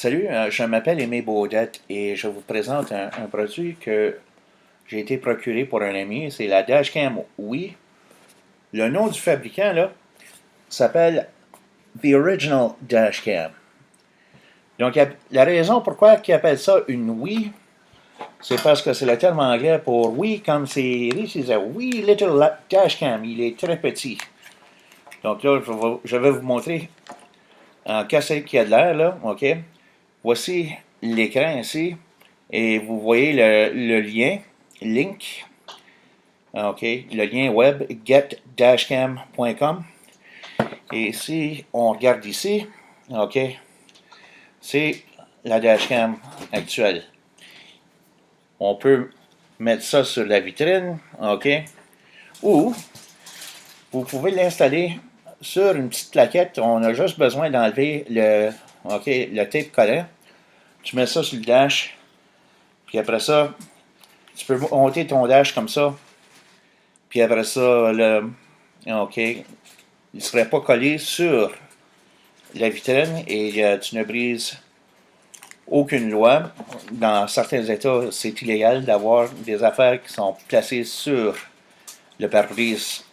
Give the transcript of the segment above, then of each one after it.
Salut, je m'appelle Aimé Baudette et je vous présente un produit que j'ai été procuré pour un ami. C'est la Dashcam Wii. Le nom du fabricant là s'appelle The Original Dashcam. Donc la raison pourquoi ils appellent ça une Wii, c'est parce que c'est le terme anglais pour Wii comme c'est c'est un Wii Little Dashcam. Il est très petit. Donc là, je vais vous montrer en qu'est-ce qu'il y a de l'air là, ok? Voici l'écran ici. Et vous voyez le lien, link, ok, le lien web get-cam.com. Et si on regarde ici, ok, c'est la dashcam actuelle. On peut mettre ça sur la vitrine, ok, ou vous pouvez l'installer sur une petite plaquette. On a juste besoin d'enlever le tape collant. Tu mets ça sur le dash, puis après ça, tu peux monter ton dash comme ça. Puis après ça, OK, il ne serait pas collé sur la vitrine et tu ne brises aucune loi. Dans certains États, c'est illégal d'avoir des affaires qui sont placées sur le pare-brise.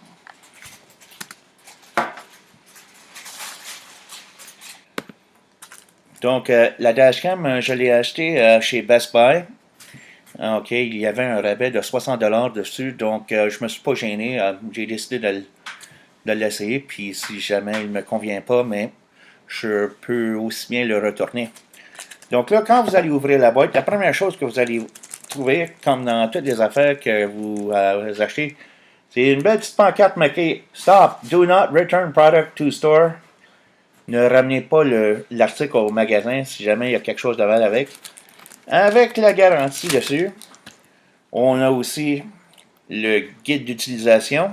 Donc, la dashcam, je l'ai achetée chez Best Buy. OK, il y avait un rabais de 60$ dessus, donc je ne me suis pas gêné. J'ai décidé de l'essayer, puis si jamais il ne me convient pas, mais je peux aussi bien le retourner. Donc là, quand vous allez ouvrir la boîte, la première chose que vous allez trouver, comme dans toutes les affaires que vous achetez, c'est une belle petite pancarte marquée « Stop, do not return product to store ». Ne ramenez pas l'article au magasin si jamais il y a quelque chose de mal avec. Avec la garantie dessus, on a aussi le guide d'utilisation.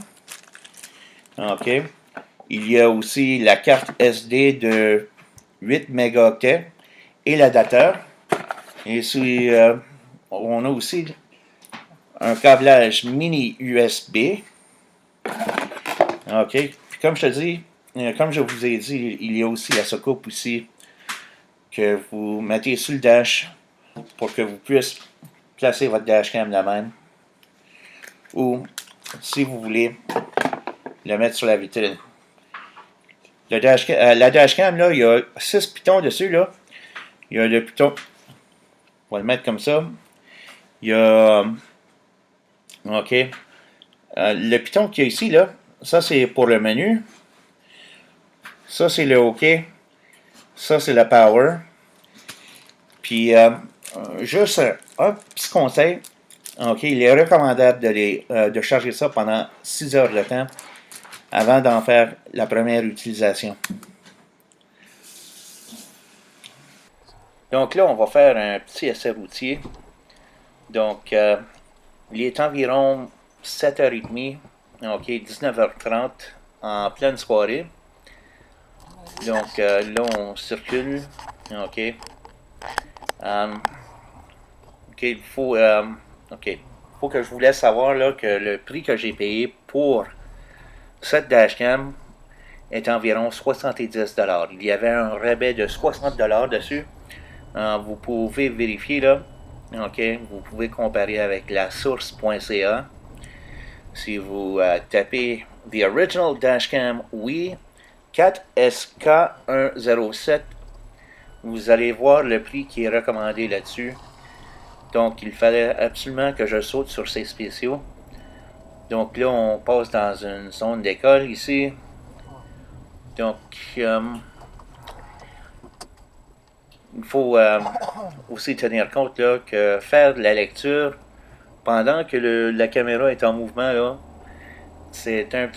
OK. Il y a aussi la carte SD de 8 mégaoctets et l'adapteur. Et si, on a aussi un câblage mini USB. OK. Puis comme je te dis, comme je vous ai dit, il y a aussi la soucoupe aussi que vous mettez sur le dash pour que vous puissiez placer votre dashcam de même. Ou si vous voulez le mettre sur la vitrine. La dashcam, là, il y a 6 pitons dessus, là. Il y a le piton, on va le mettre comme ça. Il y a, OK. Le piton qu'il y a ici, là, ça c'est pour le menu. Ça c'est le OK. Ça c'est le power. Puis, juste un petit conseil. OK, il est recommandable de charger ça pendant 6 heures de temps avant d'en faire la première utilisation. Donc là, on va faire un petit essai routier. Donc, il est environ 7h30, OK, 19h30 en pleine soirée. Donc là, on circule. OK. OK, il faut que je vous laisse savoir là, que le prix que j'ai payé pour cette dashcam est environ 70$. Il y avait un rabais de 60$ dessus. Vous pouvez vérifier là. OK, vous pouvez comparer avec la source.ca. Si vous tapez The Original Dashcam Wii 4SK107, vous allez voir le prix qui est recommandé là-dessus. Donc, il fallait absolument que je saute sur ces spéciaux. Donc là, on passe dans une zone d'école ici. Donc, il faut aussi tenir compte là, que faire de la lecture pendant que la caméra est en mouvement, là, c'est un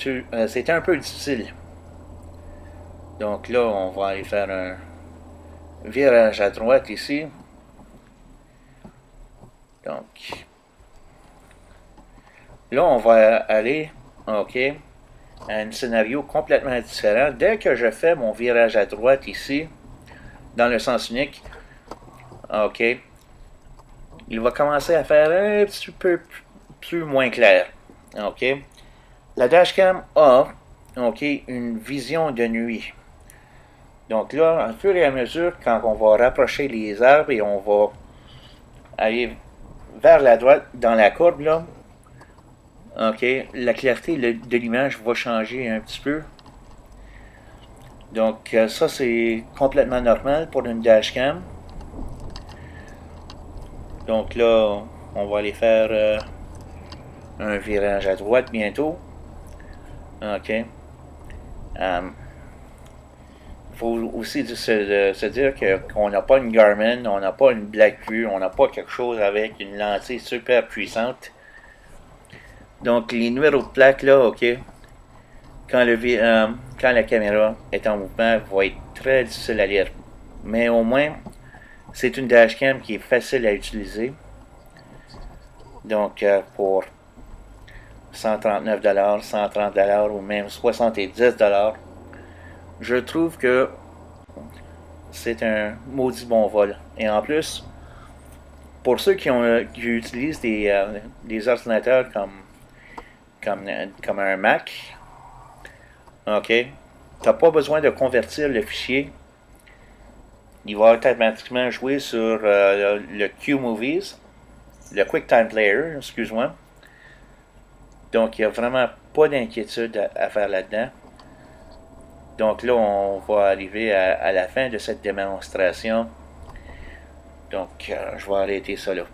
peu difficile. Donc là, on va aller faire un virage à droite ici. Donc, là, on va aller, OK, à un scénario complètement différent. Dès que je fais mon virage à droite ici, dans le sens unique, OK, il va commencer à faire un petit peu plus moins clair. OK, la dashcam a, OK, une vision de nuit. Donc là, au fur et à mesure, quand on va rapprocher les arbres et on va aller vers la droite dans la courbe, là, ok, la clarté de l'image va changer un petit peu. Donc ça, c'est complètement normal pour une dashcam. Donc là, on va aller faire un virage à droite bientôt. Ok. Il faut aussi se dire qu'on n'a pas une Garmin, on n'a pas une Blackview, on n'a pas quelque chose avec une lentille super puissante. Donc les numéros de plaque là, ok, quand la caméra est en mouvement, va être très difficile à lire. Mais au moins, c'est une dashcam qui est facile à utiliser. Donc pour 139$, 130$ ou même 70$, je trouve que c'est un maudit bon vol. Et en plus, pour ceux qui utilisent des ordinateurs comme un Mac, ok, t'as pas besoin de convertir le fichier. Il va automatiquement jouer sur le QMovies, le QuickTime Player, excuse-moi. Donc, il n'y a vraiment pas d'inquiétude à faire là-dedans. Donc là, on va arriver à la fin de cette démonstration. Donc, je vais arrêter ça là.